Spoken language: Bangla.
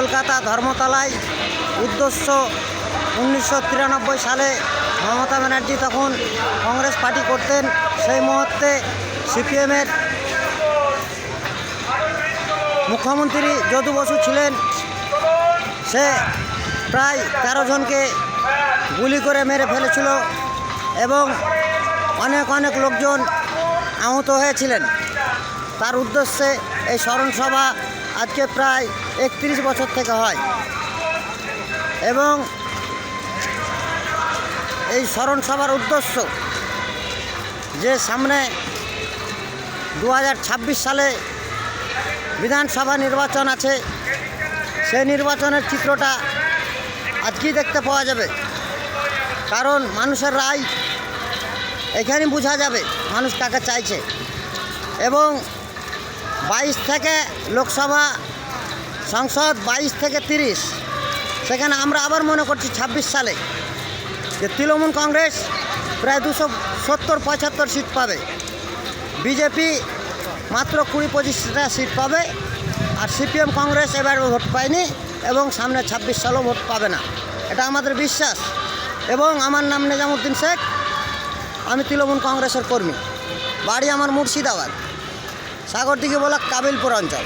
কলকাতা ধর্মতলায় উদ্দেশ্য 1993 সালে মমতা ব্যানার্জি তখন কংগ্রেস পার্টি করতেন। সেই মুহূর্তে সিপিএমের মুখ্যমন্ত্রী যদু বসু ছিলেন। সে প্রায় 13 জনকে গুলি করে মেরে ফেলেছিল এবং অনেক লোকজন আহত হয়েছিলেন। তার উদ্দেশ্যে এই স্মরণসভা আজকে প্রায় 31 বছর থেকে হয় এবং এই স্মরণসভার উদ্দেশ্য যে সামনে 2026 সালে বিধানসভা নির্বাচন আছে, সেই নির্বাচনের চিত্রটা আজকেই দেখতে পাওয়া যাবে। কারণ মানুষের রায় এখানেই বোঝা যাবে মানুষ কাকে চাইছে। এবং 22 থেকে লোকসভা সংসদ, 22 থেকে 30, সেখানে আমরা আবার মনে করছি 26 সালে যে তৃণমূল কংগ্রেস প্রায় 270-75 সিট পাবে, বিজেপি মাত্র 20-25টা সিট পাবে, আর সিপিএম কংগ্রেস এবার ভোট পায়নি এবং সামনে 26 সালেও ভোট পাবে না, এটা আমাদের বিশ্বাস। এবং আমার নাম নিজামুদ্দিন শেখ, আমি তৃণমূল কংগ্রেসের কর্মী। বাড়ি আমার মুর্শিদাবাদ, সাগরদিঘি ব্লক, কাবিলপুর অঞ্চল।